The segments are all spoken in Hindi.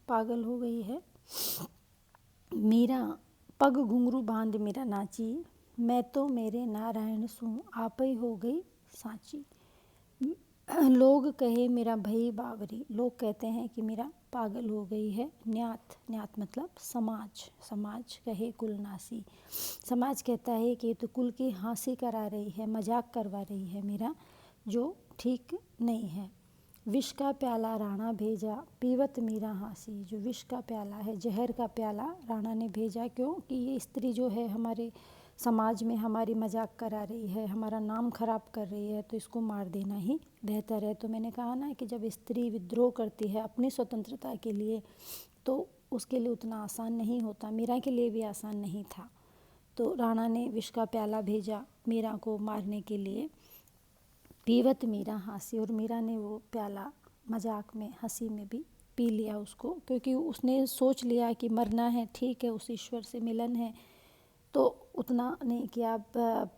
पागल हो गई है। मीरा पग घुंघरू बांध मीरा नाची, मैं तो मेरे नारायण सू आपई हो गई साची। लोग कहे मेरा भई बावरी, लोग कहते हैं कि मेरा पागल हो गई है। न्यात, न्यात मतलब समाज, समाज कहे कुलनासी, समाज कहता है कि तो कुल की हंसी करा रही है, मजाक करवा रही है मेरा, जो ठीक नहीं है। विष का प्याला राणा भेजा, पीवत मीरा हंसी, जो विष का प्याला है, जहर का प्याला राणा ने भेजा। क्यों कि ये स्त्री जो है हमारे समाज में हमारी मजाक करा रही है, हमारा नाम खराब कर रही है, तो इसको मार देना ही बेहतर है। तो मैंने कहा ना कि जब स्त्री विद्रोह करती है अपनी स्वतंत्रता के लिए, तो उसके लिए उतना आसान नहीं होता। मीरा के लिए भी आसान नहीं था। तो राणा ने विष का प्याला भेजा मीरा को मारने के लिए। पीवत मीरा हंसी, और मीरा ने वो प्याला मजाक में, हंसी में भी पी लिया उसको, क्योंकि उसने सोच लिया कि मरना है, ठीक है, उस ईश्वर से मिलन है। तो उतना नहीं किया। अब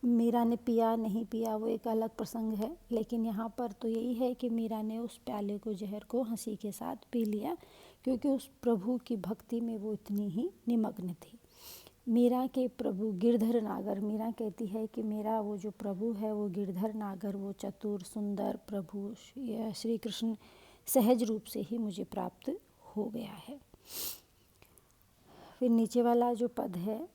मीरा ने पिया नहीं पिया वो एक अलग प्रसंग है, लेकिन यहाँ पर तो यही है कि मीरा ने उस प्याले को, जहर को हंसी के साथ पी लिया, क्योंकि उस प्रभु की भक्ति में वो इतनी ही निमग्न थी। मीरा के प्रभु गिरधर नागर, मीरा कहती है कि मेरा वो जो प्रभु है वो गिरधर नागर, वो चतुर सुंदर प्रभु श्री कृष्ण सहज रूप से ही मुझे प्राप्त हो गया है। फिर नीचे वाला जो पद है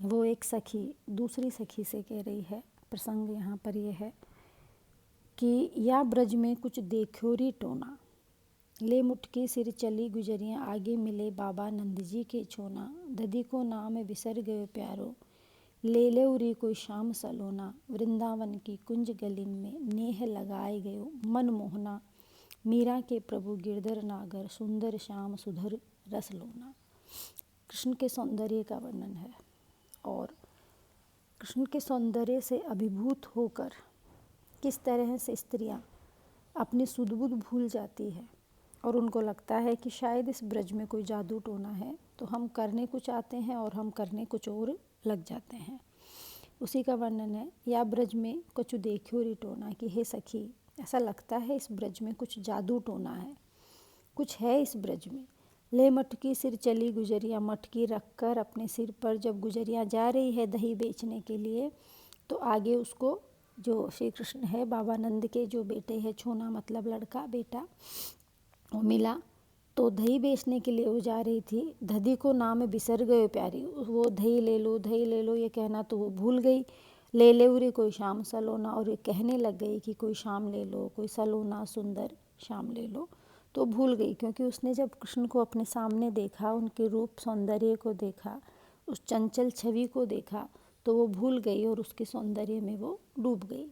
वो एक सखी दूसरी सखी से कह रही है। प्रसंग यहाँ पर ये है कि या ब्रज में कुछ देखो री टोना, ले मुटकी सिर चली गुजरियाँ, आगे मिले बाबा नंद जी के छोना। ददी को नाम बिसर गयो प्यारो, ले ले उरी कोई शाम सलोना। वृंदावन की कुंज गलिन में नेह लगाए गयो मन मोहना। मीरा के प्रभु गिरधर नागर, सुंदर श्याम सुधर रस लोना। कृष्ण के सौंदर्य का वर्णन है, और कृष्ण के सौंदर्य से अभिभूत होकर किस तरह से स्त्रियां अपनी सुध बुध भूल जाती है, और उनको लगता है कि शायद इस ब्रज में कोई जादू टोना है, तो हम करने कुछ आते हैं और हम करने कुछ और लग जाते हैं। उसी का वर्णन है। या ब्रज में कुछ देखो री टोना, कि हे सखी, ऐसा लगता है इस ब्रज में कुछ जादू टोना है, कुछ है इस ब्रज में। ले मटकी सिर चली गुजरिया, मटकी रखकर अपने सिर पर जब गुजरिया जा रही है दही बेचने के लिए, तो आगे उसको जो श्री कृष्ण है बाबा नंद के जो बेटे हैं, छोना मतलब लड़का बेटा, वो मिला। तो दही बेचने के लिए वो जा रही थी। दधी को नाम बिसर गए प्यारी, वो दही ले लो, दही ले लो ये कहना तो वो भूल गई। ले ले उरे कोई शाम सलोना, और ये कहने लग गई कि कोई शाम ले लो, कोई सलोना सुंदर शाम ले लो, तो भूल गई। क्योंकि उसने जब कृष्ण को अपने सामने देखा, उनके रूप सौंदर्य को देखा, उस चंचल छवि को देखा, तो वो भूल गई और उसके सौंदर्य में वो डूब गई।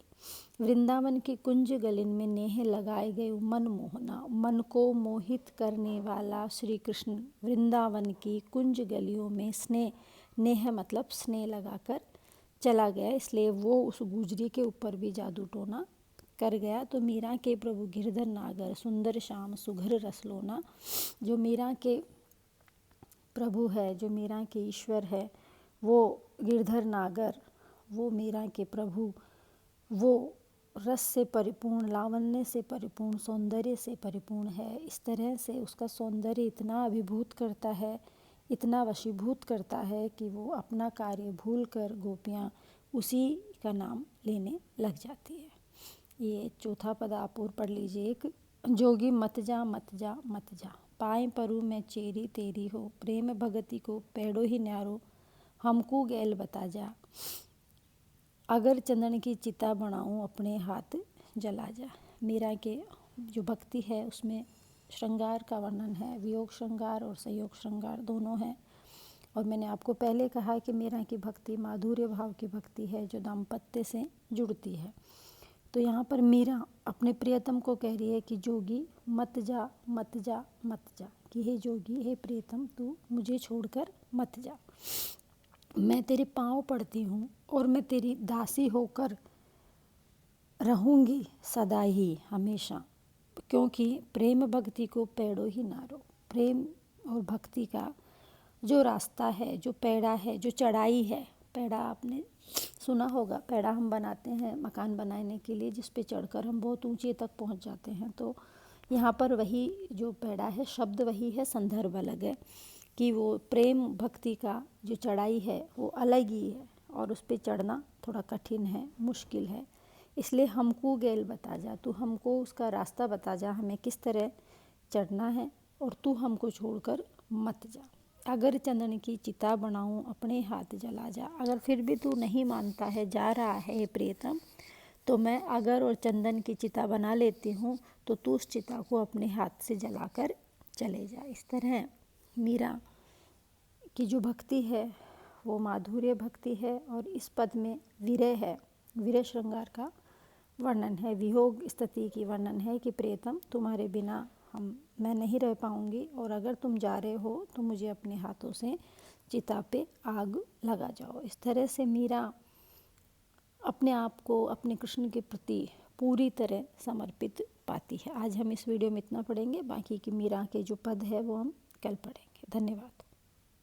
वृंदावन की कुंज गलिन में नेह लगाए गए मन मोहना, मन को मोहित करने वाला श्री कृष्ण वृंदावन की कुंज गलियों में स्नेह, नेह मतलब स्नेह लगाकर चला गया, इसलिए वो उस गुजरी के ऊपर भी जादू टोना कर गया। तो मीरा के प्रभु गिरधर नागर, सुंदर श्याम सुघर रसलोना, जो मीरा के प्रभु है, जो मीरा के ईश्वर है, वो गिरधर नागर, वो मीरा के प्रभु, वो रस से परिपूर्ण, लावण्य से परिपूर्ण, सौंदर्य से परिपूर्ण है। इस तरह से उसका सौंदर्य इतना अभिभूत करता है, इतना वशीभूत करता है कि वो अपना कार्य भूल कर गोपियाँ उसी का नाम लेने लग जाती है। ये चौथा पद आप और पढ़ लीजिए। एक, जोगी मत जा मत जा मत जा, पाए परू मैं चेरी तेरी हो, प्रेम भगति को पेड़ो ही न्यारो, हमको गैल बता जा। अगर चंदन की चिता बनाऊं अपने हाथ जला जा। मीरा के जो भक्ति है उसमें श्रृंगार का वर्णन है, वियोग श्रृंगार और संयोग श्रृंगार दोनों हैं। और मैंने आपको पहले कहा कि मीरा की भक्ति माधुर्य भाव की भक्ति है, जो दाम्पत्य से जुड़ती है। तो यहाँ पर मीरा अपने प्रियतम को कह रही है कि जोगी मत जा मत जा मत जा, कि हे जोगी, हे प्रियतम, तू मुझे छोड़कर मत जा। मैं तेरे पाँव पड़ती हूँ और मैं तेरी दासी होकर रहूँगी सदा ही, हमेशा, क्योंकि प्रेम भक्ति को पेड़ो ही नारो। प्रेम और भक्ति का जो रास्ता है, जो पैड़ा है, जो चढ़ाई है, पैड़ा आपने सुना होगा, पैड़ा हम बनाते हैं मकान बनाने के लिए, जिस पे चढ़कर हम बहुत ऊंचे तक पहुंच जाते हैं। तो यहाँ पर वही जो पैड़ा है, शब्द वही है, संदर्भ अलग है कि वो प्रेम भक्ति का जो चढ़ाई है वो अलग ही है और उस पर चढ़ना थोड़ा कठिन है, मुश्किल है। इसलिए हमको गेल बता जा, तू हमको उसका रास्ता बता जा, हमें किस तरह चढ़ना है और तू हमको छोड़कर मत जा। अगर चंदन की चिता बनाऊं अपने हाथ जला जा। अगर फिर भी तू नहीं मानता है, जा रहा है ये प्रियतम, तो मैं अगर और चंदन की चिता बना लेती हूँ तो तू उस चिता को अपने हाथ से जलाकर चले जा। इस तरह मीरा की जो भक्ति है वो माधुर्य भक्ति है और इस पद में विरह है, विरह श्रृंगार का वर्णन है, वियोग स्थिति की वर्णन है कि प्रियतम तुम्हारे बिना मैं नहीं रह पाऊँगी और अगर तुम जा रहे हो तो मुझे अपने हाथों से चिता पे आग लगा जाओ। इस तरह से मीरा अपने आप को अपने कृष्ण के प्रति पूरी तरह समर्पित पाती है। आज हम इस वीडियो में इतना पढ़ेंगे, बाकी की मीरा के जो पद है वो हम कल पढ़ेंगे। धन्यवाद।